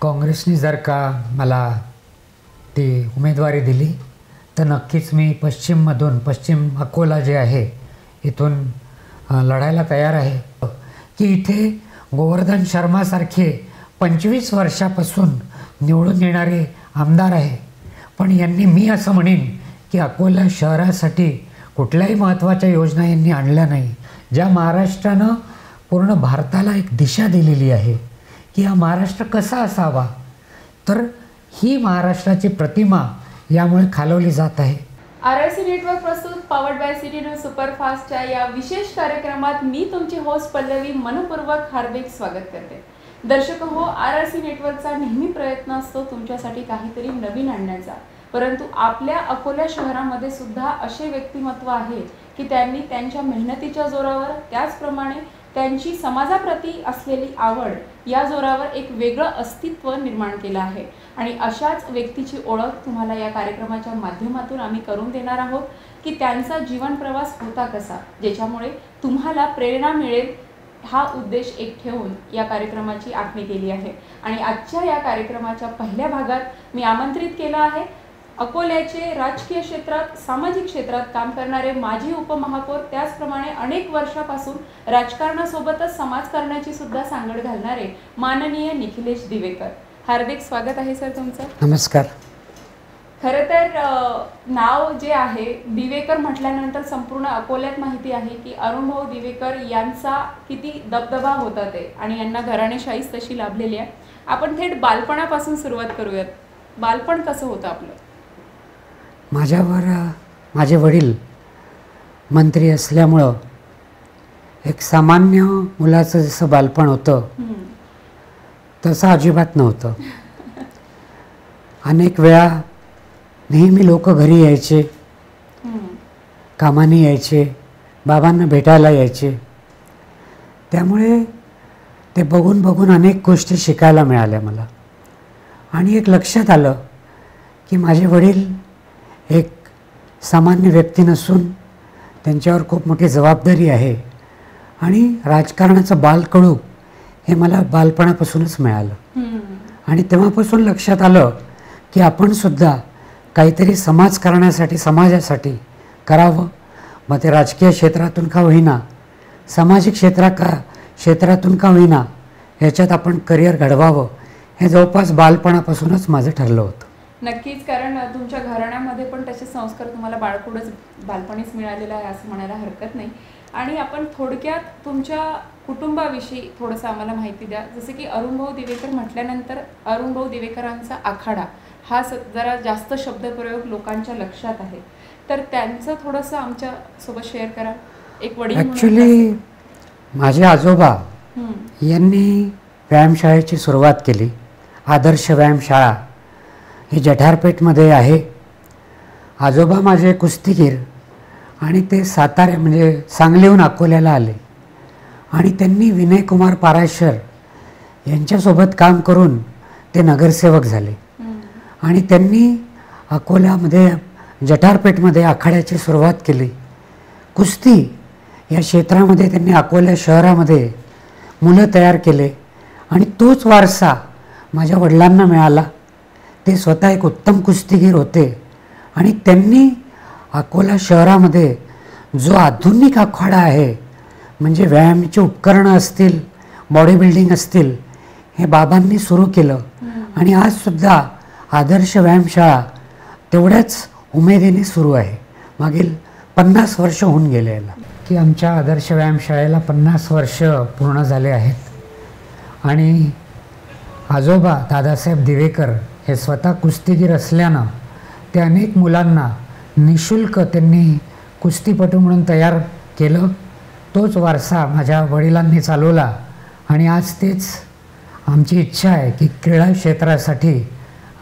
काँग्रेसने जर का मला ती उमेदवारी दिली तर नक्कीच मी पश्चिम अकोला जे आहे इथून लढायला तयार आहे की इथे गोवर्धन शर्मासारखे 25 वर्षापासून निवडून येणारे आमदार आहे, पण यांनी मी असं म्हणेन की अकोला शहरासाठी कुठल्याही महत्त्वाच्या योजना यांनी आणल्या नाही, ज्या महाराष्ट्रानं पूर्ण भारताला एक दिशा दिलेली आहे की हा महाराष्ट्र कसा असावा, तर ही महाराष्ट्राची प्रतिमा यामुळे खालवली जात आहे. RRC नेटवर्क प्रस्तुत पॉवर्ड बाय सिटी न्यूज सुपरफास्टच्या या विशेष कार्यक्रमात मी तुमची होस्ट पल्लवी मनपूर्वक हार्दिक स्वागत करते. दर्शक हो, RRC नेटवर्कचा नेहमी प्रयत्न असतो तुमच्यासाठी काहीतरी नवीन आणण्याचा, परंतु आपल्या अकोला शहरामध्ये सुद्धा असे व्यक्तिमत्व आहे की त्यांनी त्यांच्या मेहनतीच्या जोरावर, त्याचप्रमाणे त्यांची समाजाप्रती असलेली आवड या जोरावर एक वेगळं अस्तित्व निर्माण केलं आहे. आणि अशाच व्यक्तीची ओळख तुम्हाला या कार्यक्रमाच्या माध्यमातून आम्ही करून देणार आहोत की त्यांचा जीवन प्रवास होता कसा, ज्याच्यामुळे तुम्हाला प्रेरणा मिळेल, हा उद्देश एक ठेवून या कार्यक्रमाची आखणी केली आहे. आणि आजच्या या कार्यक्रमाच्या पहिल्या भागात मी आमंत्रित केलं आहे अकोल्याचे राजकीय क्षेत्रात, सामाजिक क्षेत्रात काम करणारे माजी उपमहापौर, त्याचप्रमाणे अनेक वर्षापासून राजकारणासोबतच समाजकारणाची सुद्धा सांगड घालणारे माननीय निखिलेश दिवेकर. हार्दिक स्वागत आहे सर तुमचं. नमस्कार. खरं तर नाव जे आहे दिवेकर म्हटल्यानंतर संपूर्ण अकोल्यात माहिती आहे की अरुणभाऊ दिवेकर यांचा किती दबदबा होता ते, आणि यांना घराणेशाहीच तशी लाभलेली आहे. आपण थेट बालपणापासून सुरुवात करूयात. बालपण कसं होतं आपलं? माझ्यावर माझे वडील मंत्री असल्यामुळं एक सामान्य मुलाचं जसं बालपण होतं तसं अजिबात नव्हतं. अनेक वेळा नेहमी लोक घरी यायचे, कामाने यायचे, बाबांना भेटायला यायचे, त्यामुळे ते बघून बघून अनेक गोष्टी शिकायला मिळाल्या मला. आणि एक लक्षात आलं की माझे वडील एक सामान्य व्यक्ती नसून त्यांच्यावर खूप मोठी जबाबदारी आहे, आणि राजकारणाचं बालकडू हे मला बालपणापासूनच मिळालं. आणि तेव्हापासून लक्षात आलं की आपण सुद्धा काहीतरी समाजकारणासाठी, समाजासाठी करावं. मग ते राजकीय क्षेत्रातून का होईना, सामाजिक क्षेत्रातून का होईना, ह्याच्यात आपण करिअर घडवावं, हे जवळपास बालपणापासूनच माझं ठरलं होतं. नक्कीच, कारण तुमच्या घराण्यामध्ये पण तसे संस्कार तुम्हाला बालपणीच मिळालेला आहे असं म्हणायला हरकत नाही. आणि आपण थोडक्यात तुमच्या कुटुंबाविषयी थोडंसं आम्हाला माहिती द्या. जसं की अरुणभाऊ दिवेकर म्हटल्यानंतर अरुणभाऊ दिवेकरांचा आखाडा हा जरा जास्त शब्दप्रयोग लोकांच्या लक्षात आहे, तर त्यांचं थोडंसं आमच्यासोबत शेअर करा. एक वडील ॲक्च्युली माझे आजोबा यांनी व्यायामशाळेची सुरुवात केली. आदर्श व्यायामशाळा ही जठारपेठमध्ये आहे. आजोबा माझे कुस्तीगीर, आणि ते सांगलीहून अकोल्याला आले, आणि त्यांनी विनयकुमार पाराशर यांच्यासोबत काम करून ते नगरसेवक झाले. आणि त्यांनी अकोल्यामध्ये जठारपेठमध्ये आखाड्याची सुरुवात केली. कुस्ती या क्षेत्रामध्ये त्यांनी अकोला शहरामध्ये मुलं तयार केले, आणि तोच वारसा माझ्या वडिलांना मिळाला. ते स्वतः एक उत्तम कुस्तीगीर होते, आणि त्यांनी अकोला शहरामध्ये जो आधुनिक आखाडा आहे, म्हणजे व्यायामाची उपकरणं असतील, बॉडी बिल्डिंग असतील, हे बाबांनी सुरू केलं. आणि आजसुद्धा आदर्श व्यायामशाळा तेवढ्याच उमेदीने सुरू आहे. मागील 50 वर्ष होऊन गेले याला, की आमच्या आदर्श व्यायामशाळेला 50 वर्ष पूर्ण झाले आहेत. आणि आजोबा दादासाहेब दिवेकर हे स्वतः कुस्तीगीर असल्यानं ते अनेक मुलांना निशुल्क त्यांनी कुस्तीपटू म्हणून तयार केलं. तोच वारसा माझ्या वडिलांनी चालवला, आणि आज तेच आमची इच्छा आहे की क्रीडा क्षेत्रासाठी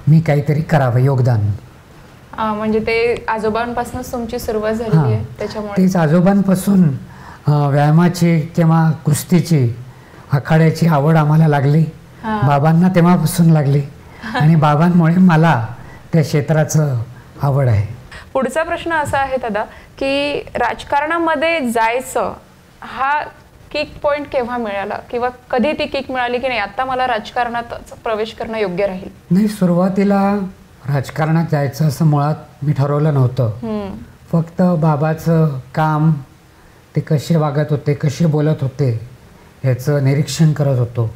मी काहीतरी करावं, योगदान. म्हणजे ते आजोबांपासूनच तुमची सुरुवात झाली आहे, त्याच्यामुळे तेच आजोबांपासून व्यायामाची किंवा कुस्तीची, आखाड्याची आवड आम्हाला लागली. बाबांना तेव्हापासून लागली, आणि बाबांमुळे मला त्या क्षेत्राचं आवड आहे. पुढचा प्रश्न असा आहे दादा की राजकारणामध्ये जायचं हा किक पॉइंट केव्हा मिळाला किंवा कधी ती किक मिळाली की नाही आता मला राजकारणात प्रवेश करणं योग्य राहील? नाही, सुरुवातीला राजकारणात जायचं असं मुळात मी ठरवलं नव्हतं. फक्त बाबाचं काम, ते कसे वागत होते, कसे बोलत होते याचं निरीक्षण करत होतो.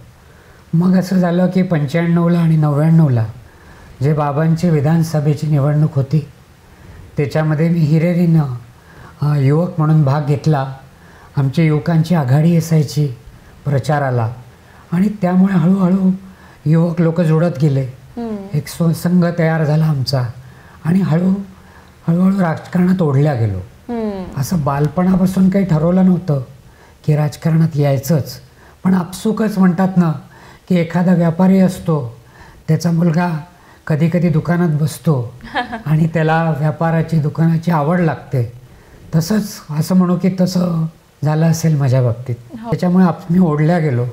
मग असं झालं की 95ला आणि 99ला जे बाबांची विधानसभेची निवडणूक होती त्याच्यामध्ये मी हिरिरीनं युवक म्हणून भाग घेतला. आमच्या युवकांची आघाडी असायची प्रचाराला आणि त्यामुळे हळूहळू युवक लोक जोडत गेले. एक संघ तयार झाला आमचा आणि हळूहळू राजकारणात ओढल्या गेलो. असं बालपणापासून काही ठरवलं नव्हतं की राजकारणात यायचंच, पण आपसुकच म्हणतात ना की एखादा व्यापारी असतो, त्याचा मुलगा कधी कधी दुकानात बसतो आणि त्याला व्यापाराची दुकानाची आवड लागते. तसंच असं म्हणू की तसं झालं असेल माझ्या बाबतीत. त्याच्यामुळे मी ओढल्या गेलो.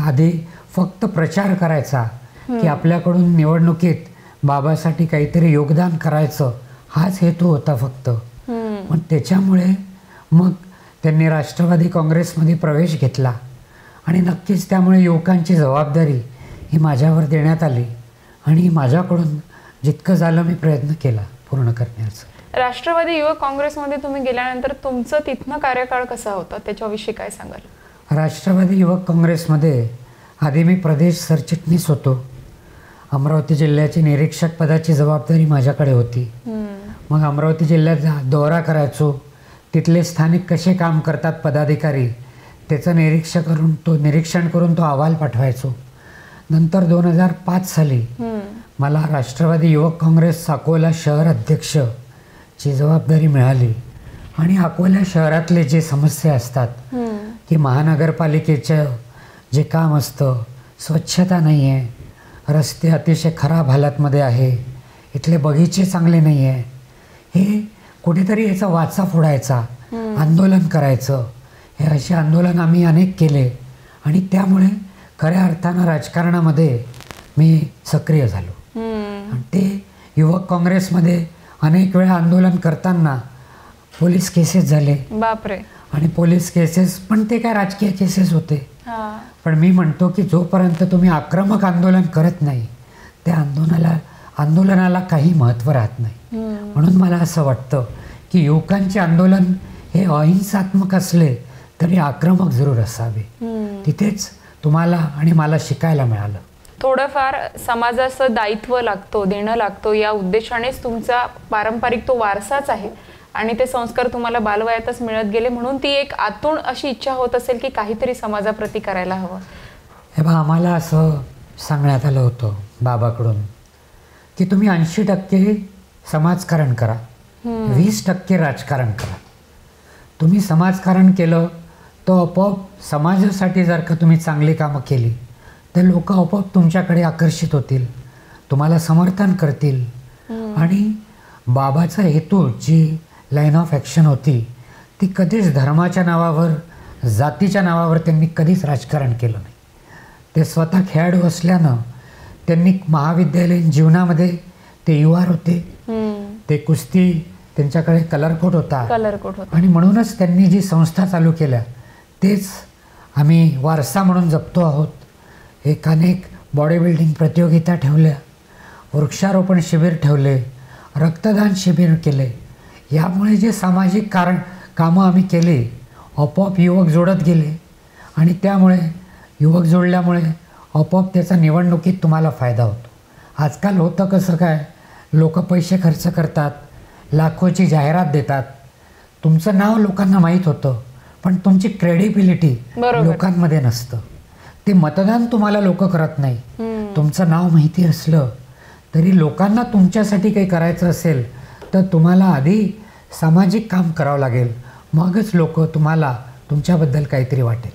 आधी फक्त प्रचार करायचा की आपल्याकडून निवडणुकीत बाबासाठी काहीतरी योगदान करायचं हाच हेतू होता फक्त. पण त्याच्यामुळे मग त्यांनी राष्ट्रवादी काँग्रेसमध्ये प्रवेश घेतला आणि नक्कीच त्यामुळे युवकांची जबाबदारी ही माझ्यावर देण्यात आली आणि माझ्याकडून जितकं झालं मी प्रयत्न केला पूर्ण करण्याचा. राष्ट्रवादी युवक काँग्रेसमध्ये तुम्ही गेल्यानंतर तुमचं तिथनं कार्यकाळ कसा होता त्याच्याविषयी काय सांगाल? राष्ट्रवादी युवक काँग्रेसमध्ये आधी मी प्रदेश सरचिटणीस होतो. अमरावती जिल्ह्याची निरीक्षक पदाची जबाबदारी माझ्याकडे होती. मग अमरावती जिल्ह्यात दौरा करायचो, तिथले स्थानिक कसे काम करतात पदाधिकारी त्याचं निरीक्षण करून तो अहवाल पाठवायचो. नंतर 2005 साली मला राष्ट्रवादी युवक काँग्रेस अकोला शहर अध्यक्षची जबाबदारी मिळाली आणि अकोला शहरातले जे समस्या असतात की महानगरपालिकेचं जे काम असतं, स्वच्छता नाही आहे, रस्ते अतिशय खराब हालतमध्ये आहे, इथले बगीचे चांगले नाही आहे, हे कुठेतरी याचा वाचा फोडायचा, आंदोलन करायचं. हे असे आंदोलन आम्ही अनेक केले आणि त्यामुळे खऱ्या अर्थानं राजकारणामध्ये मी सक्रिय झालो. आणि ते युवक काँग्रेसमध्ये अनेक वेळा आंदोलन करताना पोलीस केसेस झाले. बापरे. आणि पोलीस केसेस पण ते काय राजकीय केसेस होते. पण मी म्हणतो की जोपर्यंत तुम्ही आक्रमक आंदोलन करत नाही त्या आंदोलनाला काही महत्त्व राहत नाही. म्हणून मला असं वाटतं की युवकांचे आंदोलन हे अहिंसात्मक असले तरी आक्रमक जरूर असावे. तिथेच तुम्हाला आणि मला शिकायला मिळालं. थोडंफार समाजाचं दायित्व देणं लागतो या उद्देशानेच तुमचा पारंपरिक तो वारसाच आहे आणि ते संस्कार तुम्हाला बालवयातच मिळत गेले, म्हणून ती एक आतून अशी इच्छा होत असेल की काहीतरी समाजाप्रती करायला हवं. हे बघा, आम्हाला असं सांगण्यात आलं होतं बाबाकडून की तुम्ही 80% समाजकारण करा, 20% राजकारण करा. तुम्ही समाजकारण केलं तर आपोआप समाजासाठी जर का तुम्ही चांगली कामं केली तर लोक आपोआप तुमच्याकडे आकर्षित होतील, तुम्हाला समर्थन करतील. आणि बाबाचा हेतू जी लाईन ऑफ ॲक्शन होती ती कधीच धर्माच्या नावावर, जातीच्या नावावर त्यांनी कधीच राजकारण केलं नाही. ते स्वतः खेळाडू असल्यानं त्यांनी महाविद्यालयीन जीवनामध्ये ते युवार होते, ते कुस्ती त्यांच्याकडे कलरकोट होता आणि म्हणूनच त्यांनी जी संस्था चालू केल्या तेच आम्ही वारसा म्हणून जपतो आहोत. अनेक बॉडी बिल्डिंग प्रतियोगिता ठेवल्या, वृक्षारोपण शिबिर ठेवले, रक्तदान शिबिर केले. यामुळे जे सामाजिक कामं आम्ही केली आपोआप युवक जोडत गेले आणि त्यामुळे युवक जोडल्यामुळे आपोआप त्याचा निवडणुकीत तुम्हाला फायदा होतो. आजकाल होतं कसं काय, लोक पैसे खर्च करतात, लाखोची जाहिरात देतात, तुमचं नाव लोकांना माहीत होतं पण तुमची क्रेडिबिलिटी लोकांमध्ये नसतं. ते मतदान तुम्हाला लोक करत नाही. तुमचं नाव माहिती असलं तरी लोकांना तुमच्यासाठी काही करायचं असेल तर तुम्हाला आधी सामाजिक काम करावं लागेल, मगच लोक तुम्हाला तुमच्याबद्दल काहीतरी वाटेल.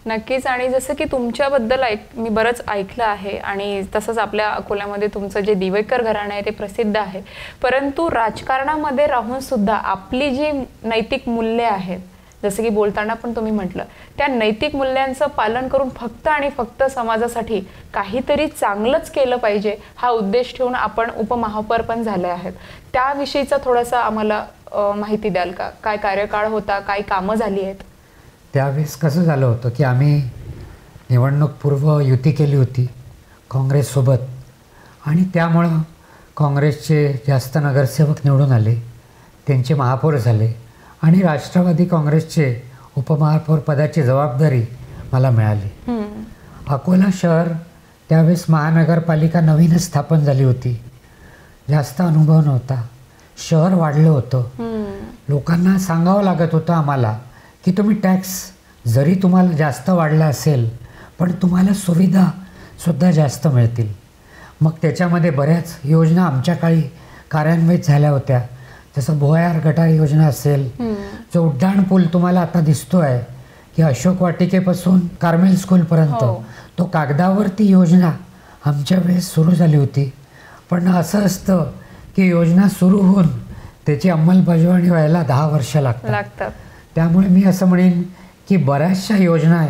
नक्कीच. आणि जसं की तुमच्याबद्दल मी बरंच ऐकलं आहे आणि तसंच आपल्या अकोल्यामध्ये तुमचं जे दिवेकर घराणं आहे ते प्रसिद्ध आहे, परंतु राजकारणामध्ये राहून सुद्धा आपली जी नैतिक मूल्ये आहेत, जसं की बोलताना पण तुम्ही म्हटलं, त्या नैतिक मूल्यांचं पालन करून फक्त आणि फक्त समाजासाठी काहीतरी चांगलंच केलं पाहिजे हा उद्देश ठेवून आपण उपमहापौर पण झाले आहेत. त्याविषयीचा थोडासा आम्हाला माहिती द्याल का? काय कार्यकाळ होता, काय कामं झाली आहेत? त्यावेळेस कसं झालं होतं की आम्ही निवडणूकपूर्व युती केली होती काँग्रेससोबत आणि त्यामुळं काँग्रेसचे जास्त नगरसेवक निवडून आले, त्यांचे महापौर झाले आणि राष्ट्रवादी काँग्रेसचे उपमहापौर पदाची जबाबदारी मला मिळाली. अकोला शहर त्यावेळेस महानगरपालिका नवीनच स्थापन झाली होती, जास्त अनुभव नव्हता, शहर वाढलं होतं. लोकांना सांगावं लागत होतं आम्हाला की तुम्ही टॅक्स जरी तुम्हाला जास्त वाढला असेल पण तुम्हाला सुविधासुद्धा जास्त मिळतील. मग त्याच्यामध्ये बऱ्याच योजना आमच्या काळी कार्यान्वित झाल्या होत्या, जसं भुयार गटार योजना असेल, जो उड्डाण पूल तुम्हाला आता दिसतो आहे की अशोक वाटिकेपासून कार्मेल स्कूलपर्यंत, तो कागदावरती योजना आमच्या वेळेस सुरू झाली होती. पण असं असतं की योजना सुरू होऊन त्याची अंमलबजावणी व्हायला 10 वर्ष लागतात. त्यामुळे मी असं म्हणेन की बऱ्याचशा योजना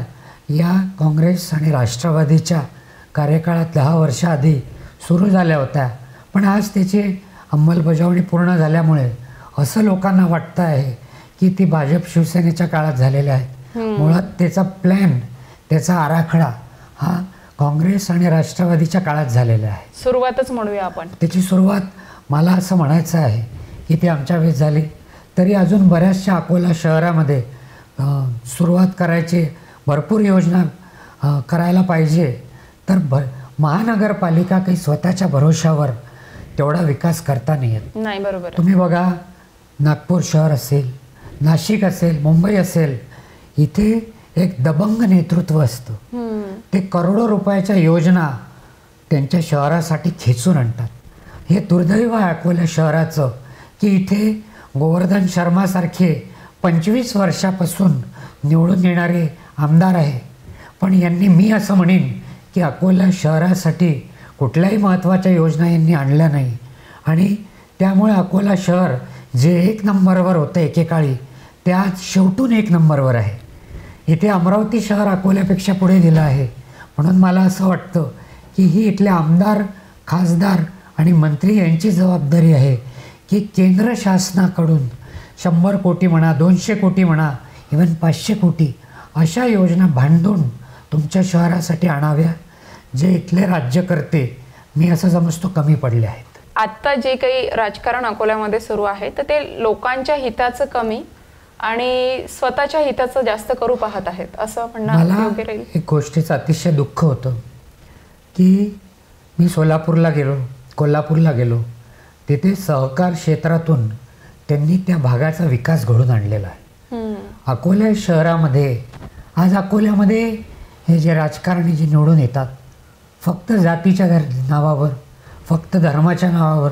या काँग्रेस आणि राष्ट्रवादीच्या कार्यकाळात 10 वर्षाआधी सुरू झाल्या होत्या, पण आज त्याची अंमलबजावणी पूर्ण झाल्यामुळे असं लोकांना वाटतं आहे की ती भाजप शिवसेनेच्या काळात झालेल्या आहे. मुळात त्याचा प्लॅन, त्याचा आराखडा हा काँग्रेस आणि राष्ट्रवादीच्या काळात झालेला आहे. सुरुवातच म्हणूया आपण, त्याची सुरुवात मला असं म्हणायचं आहे की ती आमच्या वेळेस झाली. तरी अजून बऱ्याचशा अकोला शहरामध्ये सुरुवात करायची, भरपूर योजना करायला पाहिजे. तर महानगरपालिका काही स्वतःच्या भरोशावर तेवढा विकास करता नाही येत. नाही, बरोबर. तुम्ही बघा, नागपूर शहर असेल, नाशिक असेल, मुंबई असेल, इथे एक दबंग नेतृत्व असतं. ते करोडो रुपयाच्या योजना त्यांच्या शहरासाठी खेचून आणतात. हे दुर्दैव आहे अकोला शहराचं की इथे गोवर्धन शर्मासारखे 25 वर्षापासून निवडून येणारे आमदार आहे, पण यांनी, मी असं म्हणेन की अकोला शहरासाठी कुठल्याही महत्त्वाच्या योजना यांनी आणल्या नाही. आणि त्यामुळे अकोला शहर जे 1 नंबरवर होतं एकेकाळी, ते आज शेवटून 1 नंबरवर आहे. इथे अमरावती शहर अकोल्यापेक्षा पुढे गेलं आहे. म्हणून मला असं वाटतं की ही इथले आमदार, खासदार आणि मंत्री यांची जबाबदारी आहे की केंद्र शासनाकडून 100 कोटी म्हणा, 200 कोटी म्हणा, इव्हन 500 कोटी अशा योजना भांडून तुमच्या शहरासाठी आणाव्या. जे इथले राज्यकर्ते, मी असं समजतो, कमी पडले आहेत. आत्ता जे काही राजकारण अकोल्यामध्ये सुरू आहे तर ते लोकांच्या हिताचं कमी आणि स्वतःच्या हिताचं जास्त करू पाहत आहेत, असं म्हणणं योग्य राहील? एक गोष्टीचं अतिशय दुःख होतं की मी कोल्हापूरला गेलो, तिथे सहकार क्षेत्रातून त्यांनी त्या भागाचा विकास घडून आणलेला आहे. अकोला शहरामध्ये आज अकोल्यामध्ये हे जे राजकारणी जे निवडून येतात, फक्त जातीच्या नावावर, फक्त धर्माच्या नावावर,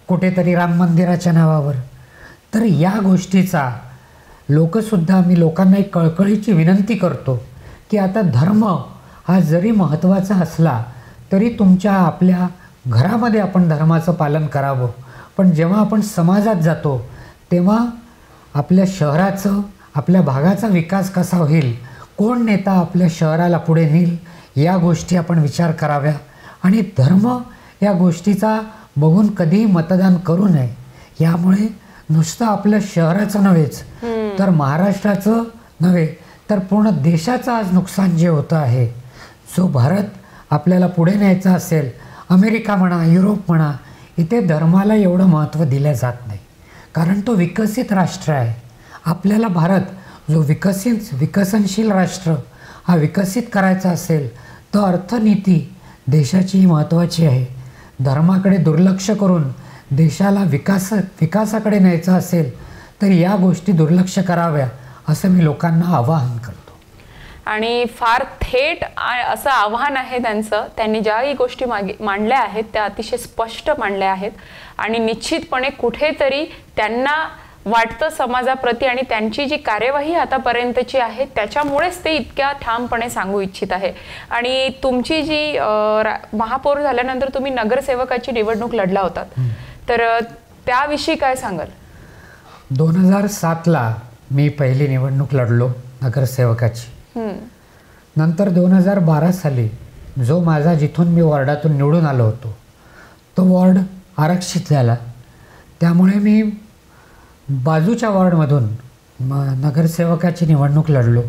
कुठेतरी राम मंदिराच्या नावावर, तर या गोष्टीचा मी लोकांना एक कळकळीची विनंती करतो की आता धर्म हा जरी महत्त्वाचा असला तरी आपल्या घरामध्ये आपण धर्माचं पालन करावं, पण जेव्हा आपण समाजात जातो तेव्हा आपल्या शहराचं, आपल्या भागाचा विकास कसा होईल, कोण नेता आपल्या शहराला पुढे नेईल, या गोष्टी आपण विचार कराव्या. आणि धर्म या गोष्टीचा बघून कधीही मतदान करू नये. यामुळे नुसतं आपल्या शहराचं नव्हेच तर महाराष्ट्राचं नव्हे तर पूर्ण देशाचं आज नुकसान जे होतं आहे. जो भारत आपल्याला पुढे न्यायचा असेल, अमेरिका म्हणा, युरोप म्हणा, इथे धर्माला एवढं महत्त्व दिलं जात नाही, कारण तो विकसित राष्ट्र आहे. आपल्याला भारत जो विकसनशील राष्ट्र हा विकसित करायचा असेल तर अर्थनीती देशाची महत्त्वाची आहे. धर्माकडे दुर्लक्ष करून देशाला विकासाकडे न्यायचं असेल तर या गोष्टी दुर्लक्ष कराव्या, असं मी लोकांना आवाहन करतो. आणि फार थेट असं आव्हान आहे त्यांचं. त्यांनी ज्याही गोष्टी मांडल्या आहेत त्या अतिशय स्पष्ट मांडल्या आहेत आणि निश्चितपणे कुठेतरी त्यांना वाटतं समाजाप्रती आणि त्यांची जी कार्यवाही आतापर्यंतची आहे त्याच्यामुळेच ते इतक्या ठामपणे सांगू इच्छित आहे. आणि तुमची जी महापौर झाल्यानंतर तुम्ही नगरसेवकाची निवडणूक लढला होतात, तर त्याविषयी काय सांगाल? 2007ला मी पहिली निवडणूक लढलो नगरसेवकाची. नंतर 2012 साली जो माझा, जिथून मी वॉर्डातून निवडून आलो होतो, तो वॉर्ड आरक्षित झाला. त्यामुळे मी बाजूच्या वॉर्डमधून नगरसेवकाची निवडणूक लढलो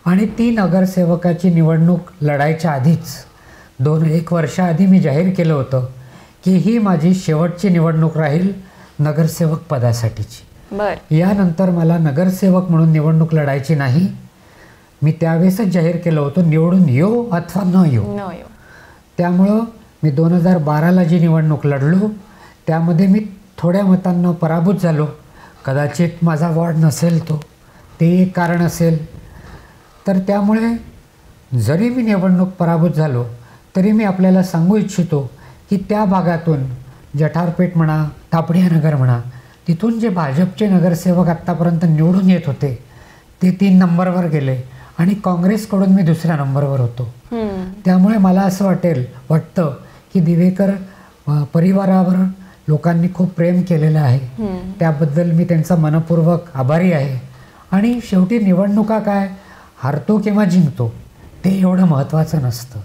आणि ती नगरसेवकाची निवडणूक लढायच्या आधीच 1 वर्षाआधी मी जाहीर केलं होतं की ही माझी शेवटची निवडणूक राहील नगरसेवक पदासाठीची. यानंतर मला नगरसेवक म्हणून निवडणूक लढायची नाही. मी त्यावेळेसच जाहीर केलं होतं निवडून येऊ अथवा न येऊ. त्यामुळं मी 2012ला जी निवडणूक लढलो त्यामध्ये मी थोड्या मतांना पराभूत झालो. कदाचित माझा वॉर्ड नसेल ते एक कारण असेल. तर त्यामुळे जरी मी निवडणूक पराभूत झालो तरी मी आपल्याला सांगू इच्छितो की त्या भागातून जठारपेठ म्हणा, तापडियानगर म्हणा, तिथून जे भाजपचे नगरसेवक आत्तापर्यंत निवडून येत होते ते 3 नंबरवर गेले आणि काँग्रेसकडून मी 2ऱ्या नंबरवर होतो. त्यामुळे मला असं वाटतं की दिवेकर परिवारावर लोकांनी खूप प्रेम केलेलं आहे. त्याबद्दल मी त्यांचा मनपूर्वक आभारी आहे. आणि शेवटी निवडणुका काय, हारतो किंवा जिंकतो ते एवढं महत्त्वाचं नसतं.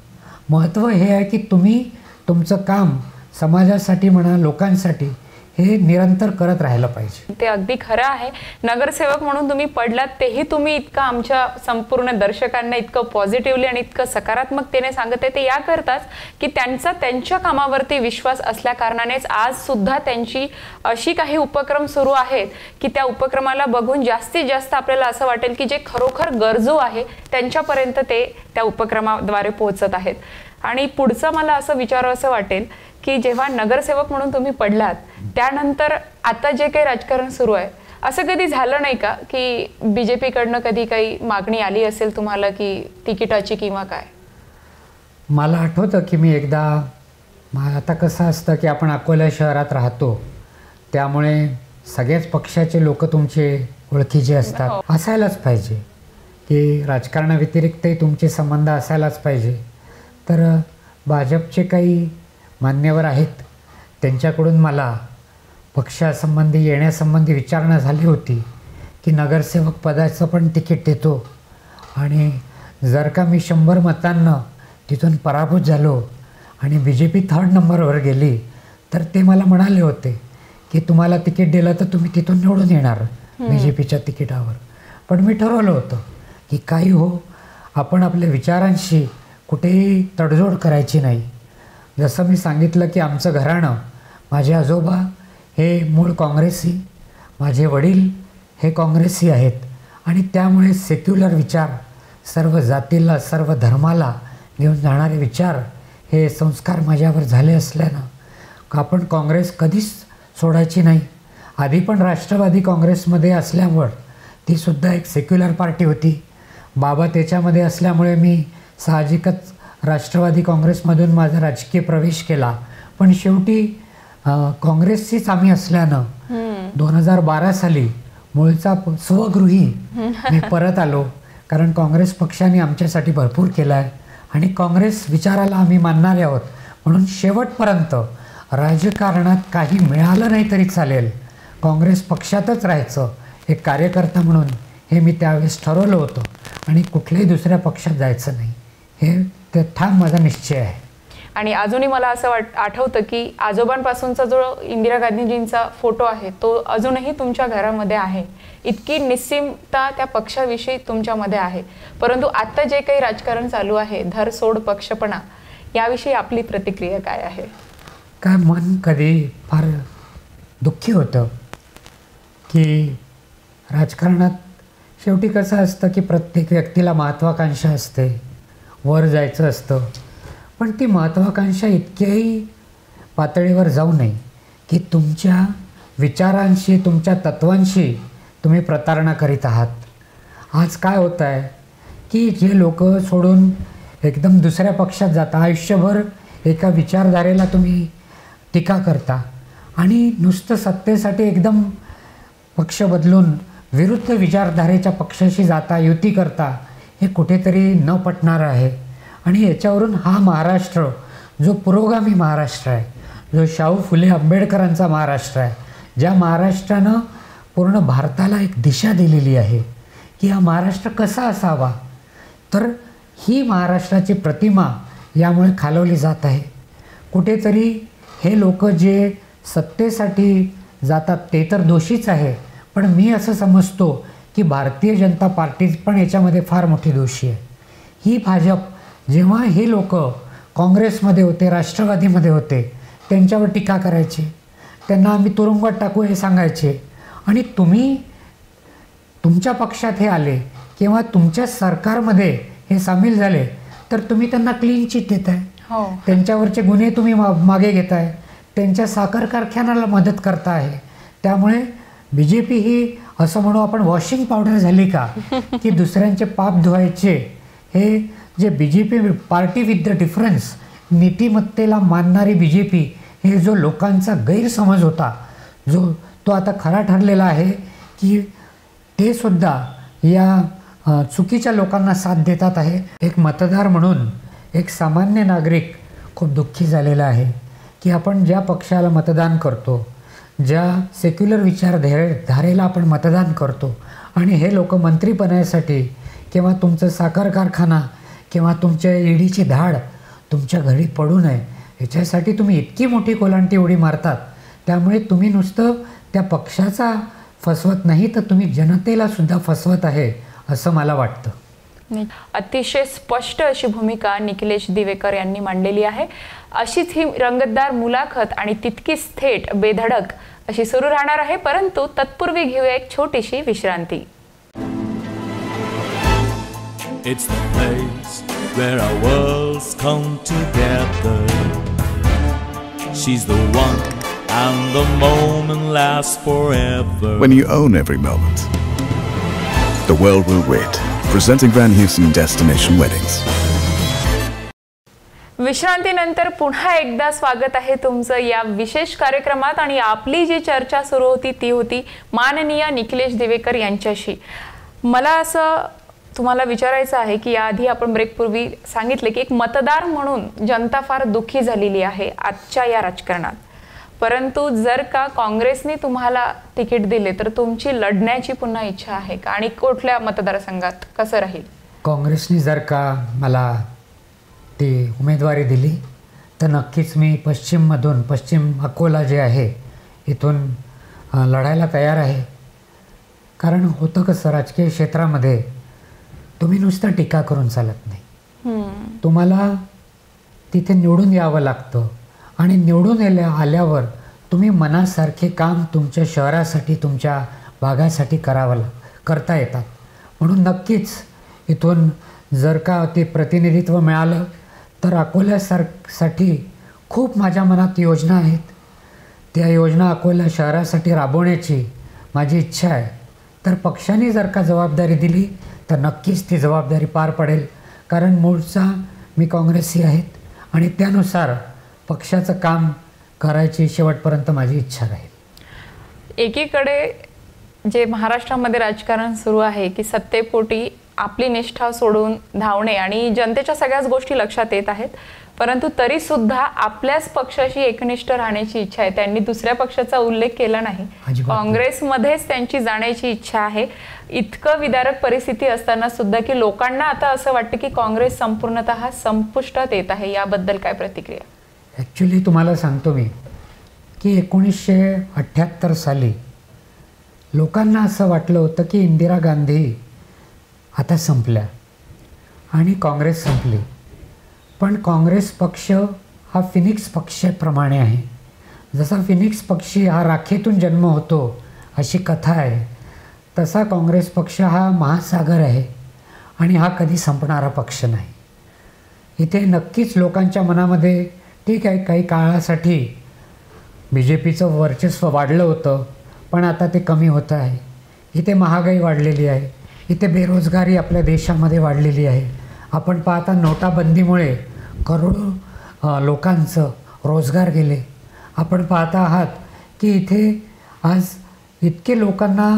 महत्त्व हे आहे की तुम्ही तुमचं काम समाजासाठी म्हणा, लोकांसाठी हे निरंतर करत राहायला पाहिजे. ते अगदी खरं आहे. नगरसेवक म्हणून तुम्ही पडलात तेही तुम्ही इतकं आमच्या संपूर्ण दर्शकांना इतकं पॉझिटिव्हली आणि इतकं सकारात्मकतेने सांगत आहे ते याकरताच की त्यांच्या कामावरती विश्वास असल्या कारणानेच आज सुद्धा त्यांची अशी काही उपक्रम सुरू आहेत की त्या उपक्रमाला बघून जास्तीत जास्त आपल्याला असं वाटेल की जे खरोखर गरजू आहे त्यांच्यापर्यंत ते त्या उपक्रमाद्वारे पोहोचत आहेत. आणि पुढचं मला असं विचारावंसं वाटेल की जेव्हा नगरसेवक म्हणून तुम्ही पडलात त्यानंतर आता जे काही राजकारण सुरू आहे असं कधी झालं नाही का की BJPकडनं कधी काही मागणी आली असेल तुम्हाला की तिकिटाची किंवा काय? मला आठवतं की मी एकदा, आता कसं असतं की आपण अकोला शहरात राहतो त्यामुळे सगळ्याच पक्षाचे लोक तुमचे ओळखीचे असतात. असायलाच पाहिजे की राजकारणाव्यतिरिक्तही तुमचे संबंध असायलाच पाहिजे. तर भाजपचे काही मान्यवर आहेत त्यांच्याकडून मला पक्षासंबंधी येण्यासंबंधी विचारणा झाली होती की नगरसेवक पदाचं पण तिकीट देतो आणि जर का मी 100 मतांना तिथून पराभूत झालो आणि BJP 3rd नंबरवर गेली तर ते मला म्हणाले होते की तुम्हाला तिकीट दिलं तर तुम्ही तिथून निवडून येणार BJPच्या तिकिटावर. पण मी ठरवलं होतं की काही हो, आपण आपल्या विचारांशी कुठेही तडजोड करायची नाही. जसं मी सांगितलं की आमचं घराणं, माझे आजोबा हे मूळ काँग्रेसी, माझे वडील हे काँग्रेसी आहेत आणि त्यामुळे सेक्युलर विचार, सर्व जातीला, सर्व धर्माला घेऊन जाणारे विचार, हे संस्कार माझ्यावर झाले असल्यानं आपण काँग्रेस कधीच सोडायची नाही. आधी पण राष्ट्रवादी काँग्रेसमध्ये असल्यामुळं तीसुद्धा एक सेक्युलर पार्टी होती. बाबा त्याच्यामध्ये असल्यामुळे मी साहजिकच राष्ट्रवादी काँग्रेसमधून माझा राजकीय प्रवेश केला. पण शेवटी काँग्रेसचीच आम्ही असल्यानं 2012 साली मूळचा स्वगृही मी परत आलो. कारण काँग्रेस पक्षाने आमच्यासाठी भरपूर केलं आहे आणि काँग्रेस विचाराला आम्ही मानणारे आहोत. म्हणून शेवटपर्यंत राजकारणात काही मिळालं नाही तरी चालेल, काँग्रेस पक्षातच राहायचं एक कार्यकर्ता म्हणून हे मी त्यावेळेस ठरवलं होतं आणि कुठल्याही दुसऱ्या पक्षात जायचं नाही, हे ते ठाम माझा निश्चय आहे. आणि अजूनही मला असं आठवतं की आजोबांपासूनचा जो इंदिरा गांधीजींचा फोटो आहे तो अजूनही तुमच्या घरामध्ये आहे. इतकी निस्सीमता त्या पक्षाविषयी तुमच्यामध्ये आहे. परंतु आता जे काही राजकारण चालू आहे, धर सोड पक्षपणा, याविषयी आपली प्रतिक्रिया काय आहे? काय मन कधी फार दुःखी होतं की राजकारणात शेवटी कसं असतं की प्रत्येक व्यक्तीला महत्त्वाकांक्षा असते, वर जायचं असतं. पण ती महत्त्वाकांक्षा इतक्याही पातळीवर जाऊ नये की तुमच्या विचारांशी, तुमच्या तत्वांशी तुम्ही प्रतारणा करीत आहात. आज काय होतं आहे की जे लोक सोडून एकदम दुसऱ्या पक्षात जाता, आयुष्यभर एका विचारधारेला तुम्ही टीका करता आणि नुसतं सत्तेसाठी एकदम पक्ष बदलून विरुद्ध विचारधारेच्या पक्षाशी जाता, युती करता, हे कुठेतरी न पटणारं आहे. आणि याच्यावरून हा महाराष्ट्र जो पुरोगामी महाराष्ट्र आहे, जो शाहू फुले आंबेडकरांचा महाराष्ट्र आहे, ज्या महाराष्ट्रानं पूर्ण भारताला एक दिशा दिलेली आहे की हा महाराष्ट्र कसा असावा, तर ही महाराष्ट्राची प्रतिमा यामुळे खालवली जात आहे. कुठेतरी हे लोक जे सत्तेसाठी जातात ते तर दोषीच आहे, पण मी असं समजतो की भारतीय जनता पार्टी पण याच्यामध्ये फार मोठी दोषी आहे. ही भाजप जेव्हा हे लोक काँग्रेसमध्ये होते, राष्ट्रवादीमध्ये होते, त्यांच्यावर टीका करायची, त्यांना आम्ही तुरुंगात टाकू हे सांगायचे, आणि तुम्ही तुमच्या पक्षात हे आले किंवा तुमच्या सरकारमध्ये हे सामील झाले तर तुम्ही त्यांना क्लीन चिट देताय, त्यांच्यावरचे गुन्हे तुम्ही मागे घेताय, त्यांच्या साखर कारखान्याला मदत करताय. त्यामुळे BJP ही असं म्हणू आपण वॉशिंग पावडर झाली का की दुसऱ्यांचे पाप धुवायचे. हे जे BJP party with the difference, नीतिमत्तेला मानणारी BJP, हे जो लोकांचा गैरसमज होता तो आता खरा ठरलेला आहे की ते सुद्धा या चुकीच्या लोकांना साथ देतात आहे. एक मतदार म्हणून, एक सामान्य नागरिक खूप दुःखी झालेला आहे की आपण ज्या पक्षाला मतदान करतो, ज्या सेक्युलर विचारधारेला आपण मतदान करतो, आणि हे लोक मंत्रीपणासाठी किंवा तुमचं साखर कारखाना किंवा तुमच्या ईडीची धाड तुमच्या घरी पडू नये याच्यासाठी तुम्ही इतकी मोठी कोलांटी उडी मारतात. त्यामुळे तुम्ही नुसतं त्या पक्षाचा फसवत नाही तर तुम्ही जनतेला सुद्धा फसवत आहे असं मला वाटतं. अतिशय स्पष्ट अशी भूमिका निखिलेश दिवेकर यांनी मांडलेली आहे. अशीच ही रंगतदार मुलाखत आणि तितकीच थेट बेधडक अशी सुरू राहणार आहे, परंतु तत्पूर्वी घेऊया एक छोटीशी विश्रांती. It's the place where our worlds come together. She's the one and the moment lasts forever. When you own every moment, the world will wait. Presenting Van Heusen Destination Weddings. विश्रांतीनंतर पुन्हा एकदा स्वागत आहे तुमचं या विशेष कार्यक्रमात. आणि आपली जी चर्चा सुरू होती ती होती माननीय निखिलेश दिवेकर यांच्याशी. मला असं तुम्हाला विचारायचं आहे की याआधी आपण ब्रेकपूर्वी सांगितले की एक मतदार म्हणून जनता फार दुःखी झालेली आहे आजच्या या राजकारणात, परंतु जर का काँग्रेसने तुम्हाला तिकीट दिले तर तुमची लढण्याची पुन्हा इच्छा आहे का, आणि कुठल्या मतदारसंघात कसं राहील? काँग्रेसने जर का मला ती उमेदवारी दिली तर नक्कीच मी पश्चिम अकोला जे आहे इथून लढायला तयार आहे. कारण होतं कसं, राजकीय क्षेत्रामध्ये तुम्ही नुसतं टीका करून चालत नाही, तुम्हाला तिथे निवडून यावं लागतं, आणि निवडून आल्यावर तुम्ही मनासारखे काम तुमच्या शहरासाठी, तुमच्या भागासाठी करता येतात. म्हणून नक्कीच इथून जर का ते प्रतिनिधित्व मिळालं तर अकोल्यासाठी खूप माझ्या मनात योजना आहेत. त्या योजना अकोला शहरासाठी राबवण्याची माझी इच्छा आहे. तर पक्षाने जर का जबाबदारी दिली तर नक्कीच ती जबाबदारी पार पडेल. कारण मूळचा मी काँग्रेसी आहेत आणि त्यानुसार पक्षाचं काम करायची शेवटपर्यंत माझी इच्छा राहील. एकीकडे जे महाराष्ट्रामध्ये राजकारण सुरू आहे की सत्तेपोटी आपली निष्ठा सोडून धावणे आणि जनतेच्या सगळ्याच गोष्टी लक्षात येत आहेत, परंतु तरी सुद्धा आपल्याच पक्षाशी एकनिष्ठ राहण्याची इच्छा आहे. त्यांनी दुसऱ्या पक्षाचा उल्लेख केला नाही, काँग्रेसमध्येच त्यांची जाण्याची इच्छा आहे. इतकं विदारक परिस्थिती असताना सुद्धा की लोकांना आता असं वाटतं की काँग्रेस संपूर्णतः संपुष्टात येत आहे, याबद्दल काय प्रतिक्रिया? ॲक्च्युली तुम्हाला सांगतो मी की 1978 साली लोकांना असं वाटलं होतं की इंदिरा गांधी आता संपल्या आणि काँग्रेस संपली. पण काँग्रेस पक्ष हा फिनिक्स पक्षाप्रमाणे आहे. जसा फिनिक्स पक्षी हा राखेतून जन्म होतो अशी कथा आहे, तसा काँग्रेस पक्ष हा महासागर आहे आणि हा कधी संपणारा पक्ष नाही. इथे नक्कीच लोकांच्या मनामध्ये ठीक आहे काही काळासाठी BJPचं वर्चस्व वाढलं होतं, पण आता ते कमी होतं आहे. इथे महागाई वाढलेली आहे, इथे बेरोजगारी आपल्या देशामध्ये वाढलेली आहे. आपण पाहता नोटाबंदीमुळे करोडो लोकांचं रोजगार गेले. आपण पाहता आहात की इथे आज इतके लोकांना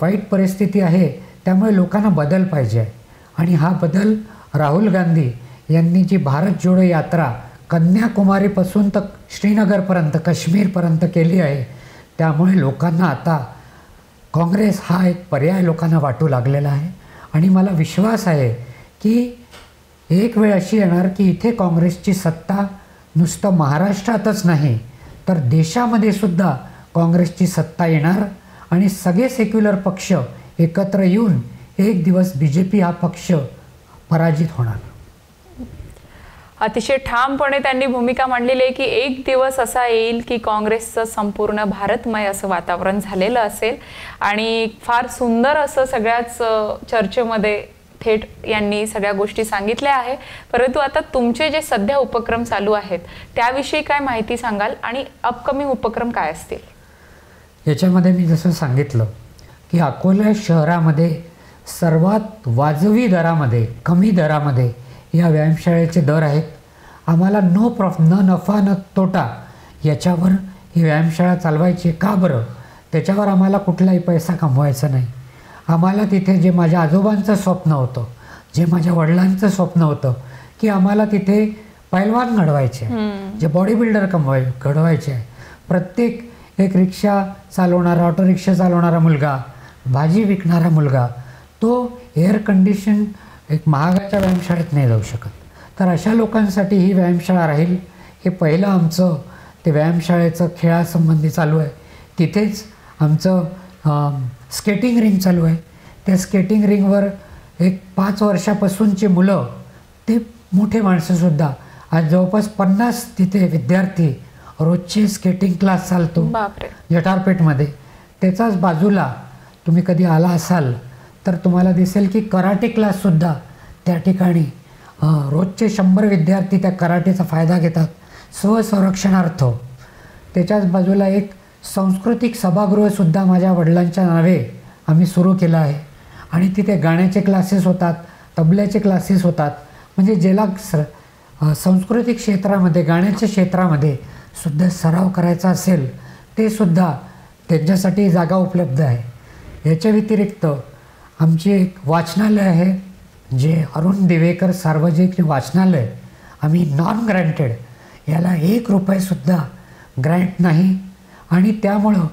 वाईट परिस्थिती आहे. त्यामुळे लोकांना बदल पाहिजे आहे आणि हा बदल राहुल गांधी यांनी जी भारत जोडो यात्रा कन्याकुमारीपासून तर श्रीनगरपर्यंत काश्मीरपर्यंत केली आहे, त्यामुळे लोकांना आता काँग्रेस हा एक पर्याय लोकांना वाटू लागलेला आहे. आणि मला विश्वास आहे की एक वेळ अशी येणार की इथे काँग्रेसची सत्ता नुसतं महाराष्ट्रातच नाही तर देशामध्ये सुद्धा काँग्रेसची सत्ता येणार आणि सगळे सेक्युलर पक्ष एकत्र येऊन एक दिवस BJP हा पक्ष पराजित होणार. अतिशय ठामपणे त्यांनी भूमिका मांडलेली आहे की एक दिवस असा येईल की काँग्रेसचं संपूर्ण भारतमय असं वातावरण झालेलं असेल. आणि फार सुंदर असं सगळ्याच चर्चेमध्ये थेट यांनी सगळ्या गोष्टी सांगितल्या आहे. परंतु आता तुमचे जे सध्या उपक्रम चालू आहेत त्याविषयी काय माहिती सांगाल आणि अपकमिंग उपक्रम काय असतील? याच्यामध्ये मी जसं सांगितलं की अकोला शहरामध्ये सर्वात वाजवी दरामध्ये, कमी दरामध्ये या व्यायामशाळेचे दर आहेत. आम्हाला न नफा न तोटा याच्यावर ही व्यायामशाळा चालवायची. का बरं? त्याच्यावर आम्हाला कुठलाही पैसा कमवायचा नाही. आम्हाला तिथे जे माझ्या आजोबांचं स्वप्न होतं, जे माझ्या वडिलांचं स्वप्न होतं की आम्हाला तिथे पैलवान घडवायचे, जे बॉडी बिल्डर घडवायचे आहे. प्रत्येक एक रिक्षा चालवणारा, ऑटो रिक्षा चालवणारा मुलगा, भाजी विकणारा मुलगा, तो एअर कंडिशन एक महागाच्या व्यायामशाळेत नाही जाऊ शकत. तर अशा लोकांसाठी ही व्यायामशाळा राहील. हे पहिलं आमचं ते व्यायामशाळेचं खेळासंबंधी चालू आहे. तिथेच आमचं स्केटिंग रिंग चालू आहे. त्या स्केटिंग रिंगवर एक 5 वर्षापासूनची मुलं ते मोठे माणसंसुद्धा, आज जवळपास 50 तिथे विद्यार्थी रोजचे स्केटिंग क्लास चालतो जटारपेठमध्ये. त्याचाच बाजूला तुम्ही कधी आला असाल तर तुम्हाला दिसेल की कराटे क्लाससुद्धा त्या ठिकाणी रोजचे 100 विद्यार्थी त्या कराटेचा फायदा घेतात स्वसंरक्षणार्थ. त्याच्याच बाजूला एक सांस्कृतिक सभागृहसुद्धा माझ्या वडिलांच्या नावे आम्ही सुरू केलं आहे. आणि तिथे गाण्याचे क्लासेस होतात, तबल्याचे क्लासेस होतात. म्हणजे ज्याला सांस्कृतिक क्षेत्रामध्ये, गाण्याच्या क्षेत्रामध्ये सुद्धा सराव करायचा असेल ते सुद्धा त्यांच्यासाठी जागा उपलब्ध आहे. याच्या व्यतिरिक्त आमचे एक वाचनालय आहे, जे अरुण दिवेकर सार्वजनिक वाचनालय. आम्ही नॉन ग्रँटेड, याला 1 रुपयेसुद्धा ग्रँट नाही. आणि त्यामुळं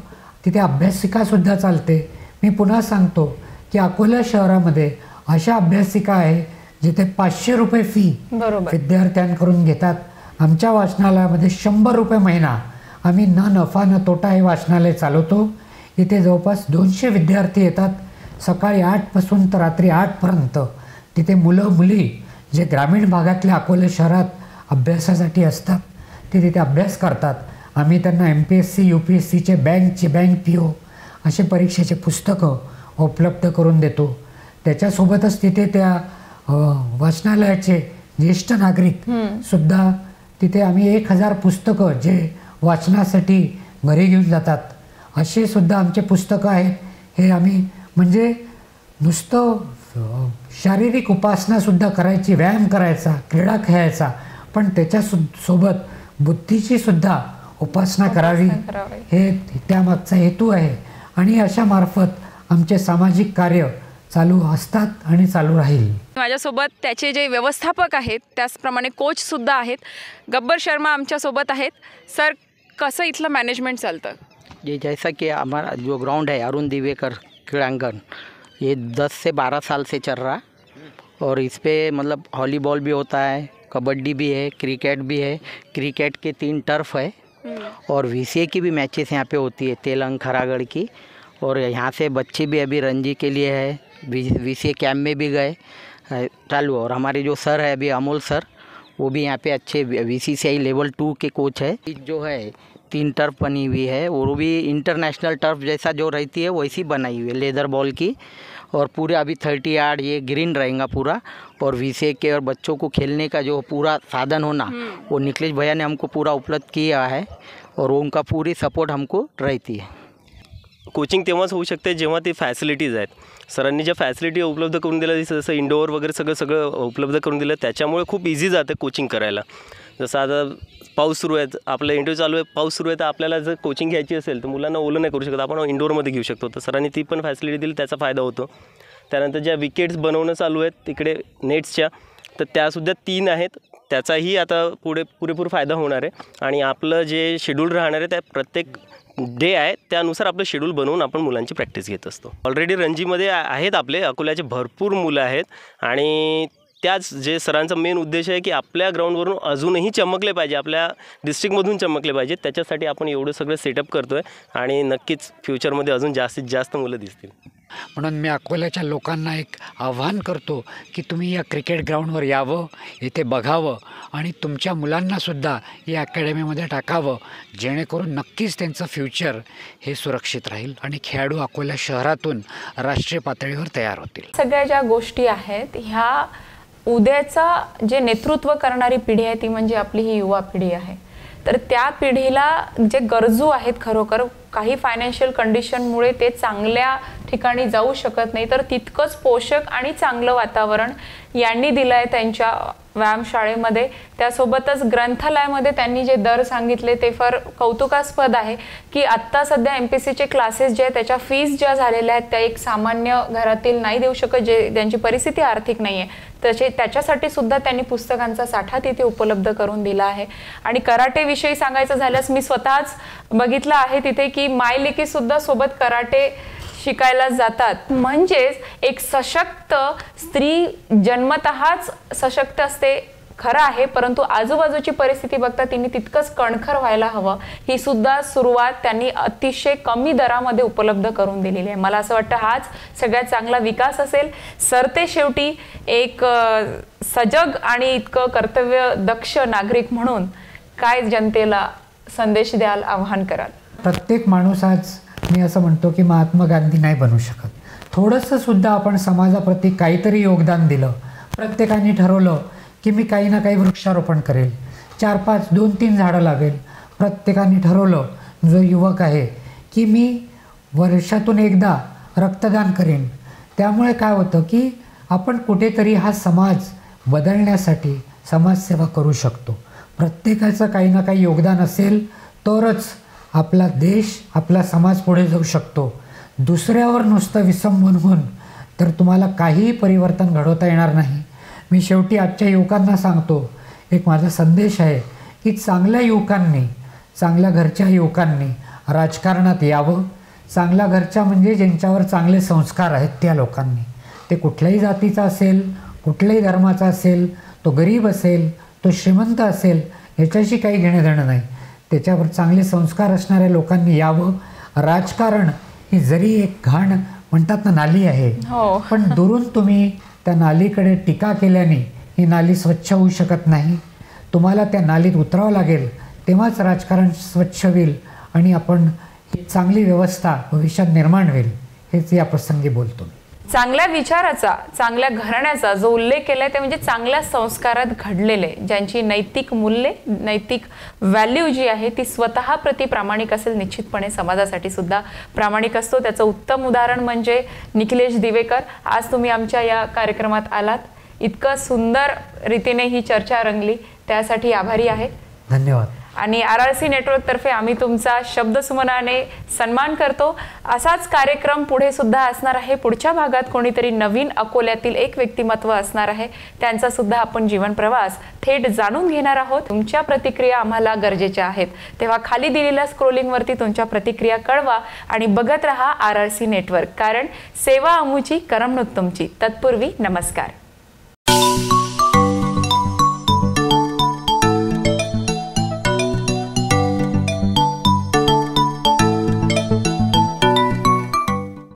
तिथे अभ्यासिकासुद्धा चालते. मी पुन्हा सांगतो की अकोला शहरामध्ये अशा अभ्यासिका आहे जिथे 500 रुपये फी विद्यार्थ्यांकडून घेतात. आमच्या वाचनालयामध्ये 100 रुपये महिना आम्ही न नफा न तोटा हे वाचनालय चालवतो. इथे जवळपास 200 विद्यार्थी येतात. सकाळी 8 पासून तर रात्री 8 पर्यंत तिथे मुलं मुली जे ग्रामीण भागातल्या अकोला शहरात अभ्यासासाठी असतात ते तिथे अभ्यास करतात. आम्ही त्यांना MPSC UPSCचे बँक PO असे परीक्षेचे पुस्तकं उपलब्ध करून देतो. त्याच्यासोबतच तिथे त्या वाचनालयाचे ज्येष्ठ नागरिक सुद्धा तिथे आम्ही 1000 पुस्तकं जे वाचनासाठी घरी घेऊन जातात असे सुद्धा आमचे पुस्तकं आहेत. हे आम्ही म्हणजे नुसतं शारीरिक उपासनासुद्धा करायची, व्यायाम करायचा, क्रीडा खेळायचा, पण त्याच्यासोबत बुद्धीची सुद्धा उपासना करावी हे त्यामागचा हेतू आहे. आणि अशा मार्फत आमचे सामाजिक कार्य चालू असतात आणि चालू राहील. माझ्यासोबत त्याचे जे व्यवस्थापक आहेत त्याचप्रमाणे कोचसुद्धा आहेत. गब्बर शर्मा आमच्यासोबत आहेत. सर, कसं इथलं मॅनेजमेंट चालतं? ये जैसा कि हमारा जो ग्राउंड है अरुण दिवेकर क्रीड़ांगन, ये 10 से 12 साल से चल रहा और इस पे मतलब वॉलीबॉल भी होता है, कबड्डी भी है, क्रिकेट भी है. क्रिकेट के 3 टर्फ है और VCA की भी मैचेस यहाँ पे होती है, तेलंग खरागढ़ की. और यहाँ से बच्चे भी अभी रणजी के लिए है, VCA कैम्प में भी गए चालू. और हमारे जो सर है अभी अमोल सर, वो भी यहाँ पे अच्छे VCCI लेवल 2 के कोच है. जो है 3 टर्फ बनी हुई है और वो भी इंटरनेशनल टर्फ जैसा जो रहती है वैसी बनाई हुई है, लेदर बॉल की. और पूरे अभी 30 यार्ड ये ग्रीन रहेगा पूरा. और VCA के और बच्चों को खेलने का जो पूरा साधन होना वो निखिलेश भैया ने हमको पूरा उपलब्ध किया है और उनका पूरी सपोर्ट हमको रहती है. कोचिंग तेव्हाच होऊ शकते जेव्हा ती फॅसिलिटीज आहेत. सरांनी ज्या फॅसिलिटी उपलब्ध करून दिल्या, जसं इंडोअर वगैरे सगळं उपलब्ध करून दिलं, त्याच्यामुळे खूप इझी जातं कोचिंग करायला. जसं आता पाऊस सुरू आहे, आपलं इंटरव्ह्यू चालू आहे, पाऊस सुरू आहे, तर आपल्याला जर कोचिंग घ्यायची असेल तर मुलांना ओलं नाही करू शकत, आपण इंडोअरमध्ये घेऊ शकतो. तर सरांनी ती पण फॅसिलिटी दिली, त्याचा फायदा होतो. त्यानंतर ज्या विकेट्स बनवणं चालू आहेत तिकडे नेट्सच्या, तर त्यासुद्धा 3 आहेत, त्याचाही आता पुरेपूर फायदा होणार आहे. आणि आपलं जे शेड्यूल राहणार आहे त्या प्रत्येक डे आहे त्यानुसार आपलं शेड्यूल बनवून आपण मुलांची प्रॅक्टिस घेत असतो. ऑलरेडी रणजीमध्ये आहेत आपले अकोल्याचे भरपूर मुलं आहेत. आणि त्याच जे सरांचा मेन उद्देश आहे की आपल्या ग्राउंडवरून अजूनही चमकले पाहिजे, आपल्या डिस्ट्रिक्टमधून चमकले पाहिजे. त्याच्यासाठी आपण एवढं सगळं सेटअप करतो आहे आणि नक्कीच फ्युचरमध्ये अजून जास्तीत जास्त मुलं दिसतील. म्हणून मी अकोल्याच्या लोकांना एक आव्हान करतो की तुम्ही या क्रिकेट ग्राउंडवर यावं, इथे बघावं आणि तुमच्या मुलांनासुद्धा या अकॅडमीमध्ये टाकावं, जेणेकरून नक्कीच त्यांचं फ्युचर हे सुरक्षित राहील आणि खेळाडू अकोला शहरातून राष्ट्रीय पातळीवर तयार होतील. सगळ्या ज्या गोष्टी आहेत ह्या उद्याचा जे नेतृत्व करणारी पिढी आहे ती म्हणजे आपली ही युवा पिढी आहे. तर त्या पिढीला जे गरजू आहेत खरोखर, काही फायनान्शियल कंडिशनमुळे ते चांगल्या ठिकाणी जाऊ शकत नाही, तर तितकंच पोषक आणि चांगलं वातावरण यांनी दिलं आहे त्यांच्या व्यायामशाळेमध्ये. त्यासोबतच ग्रंथालयामध्ये त्यांनी जे दर सांगितले ते फार कौतुकास्पद आहे की आत्ता सध्या MPSCचे क्लासेस जे आहेत त्याच्या फीज ज्या झालेल्या आहेत त्या एक सामान्य घरातील नाही देऊ शकत, जे त्यांची परिस्थिती आर्थिक नाही आहे, त्याच्यासाठी सुद्धा त्यांनी पुस्तकांचा साठा तिथे उपलब्ध करून दिला आहे. आणि कराटेविषयी सांगायचं झाल्यास मी स्वतःच बघितलं आहे तिथे की मायलेकी सुद्धा सोबत कराटे शिकायला जातात. म्हणजेच एक सशक्त स्त्री जन्मतःच सशक्त असते खरं आहे, परंतु आजूबाजूची परिस्थिती बघता तिने तितकंच कणखर व्हायला हवं, ही सुद्धा सुरुवात त्यांनी अतिशय कमी दरामध्ये उपलब्ध करून दिलेली आहे. मला असं वाटतं हाच सगळ्यात चांगला विकास असेल. सरते शेवटी एक सजग आणि इतकं कर्तव्य दक्ष नागरिक म्हणून काय जनतेला संदेश द्याल, आव्हान कराल? प्रत्येक माणूस आज मी असं म्हणतो की महात्मा गांधी नाही बनू शकत. थोडंसं सुद्धा आपण समाजाप्रती काहीतरी योगदान दिलं, प्रत्येकाने ठरवलं की मी काही ना काही वृक्षारोपण करेल, 4-5, 2-3 झाडं लावेल, प्रत्येकाने ठरवलं, जो युवक आहे की मी वर्षातून एकदा रक्तदान करेन. त्यामुळे काय होतं की आपण कुठेतरी हा समाज बदलण्यासाठी समाजसेवा करू शकतो. प्रत्येकाचं काही ना काही योगदान असेल तरच आपला देश, आपला समाज पुढे जाऊ शकतो. दुसऱ्यावर नुसतं विसंबून होऊन तर तुम्हाला काहीही परिवर्तन घडवता येणार नाही. मी शेवटी आजच्या युवकांना सांगतो, एक माझा संदेश आहे की चांगल्या युवकांनी, चांगल्या घरच्या युवकांनी राजकारणात यावं. चांगल्या घरच्या म्हणजे ज्यांच्यावर चांगले संस्कार आहेत त्या लोकांनी. ते कुठल्याही जातीचा असेल, कुठल्याही धर्माचा असेल, तो गरीब असेल, तो श्रीमंत असेल, ह्याच्याशी काही घेणं देणं नाही. त्याच्यावर चांगले संस्कार असणाऱ्या लोकांनी यावं. राजकारण ही जरी एक घाण म्हणतात ना नाली आहे, पण दुरून तुम्ही त्या नालीकडे टीका केल्याने ही नाली स्वच्छ होऊ शकत नाही. तुम्हाला त्या नालीत उतरावं लागेल, तेव्हाच राजकारण स्वच्छ होईल आणि आपण ही चांगली व्यवस्था भविष्यात निर्माण होईल. हेच या प्रसंगी बोलतो. चांगल्या विचाराचा, चांगल्या घराण्याचा जो उल्लेख केलाय ते म्हणजे चांगल्या संस्कारात घडलेले, ज्यांची नैतिक मूल्ये, नैतिक व्हॅल्यू जी आहे ती स्वतः प्रति प्रामाणिक असेल, निश्चितपणे समाजासाठी सुद्धा प्रामाणिक असतो. त्याचं उत्तम उदाहरण म्हणजे निखिलेश दिवेकर. आज तुम्ही आमच्या या कार्यक्रमात आलात, इतकं सुंदर रीतीने ही चर्चा रंगली, त्यासाठी आभारी आहे. धन्यवाद. आणि RRC नेटवर्कतर्फे आम्ही तुमचा शब्दसुमनाने सन्मान करतो. असाच कार्यक्रम पुढे सुद्धा असणार आहे. पुढच्या भागात कोणीतरी नवीन अकोल्यातील एक व्यक्तिमत्व असणार आहे, त्यांचा सुद्धा आपण जीवन प्रवास थेट जाणून घेणार आहोत. तुमच्या प्रतिक्रिया आम्हाला गरजेच्या आहेत, तेव्हा खाली दिलेल्या स्क्रोलिंगवरती तुमच्या प्रतिक्रिया कळवा आणि बघत रहा RRC नेटवर्क, कारण सेवा अमुची, करमणूक तुमची. तत्पूर्वी नमस्कार.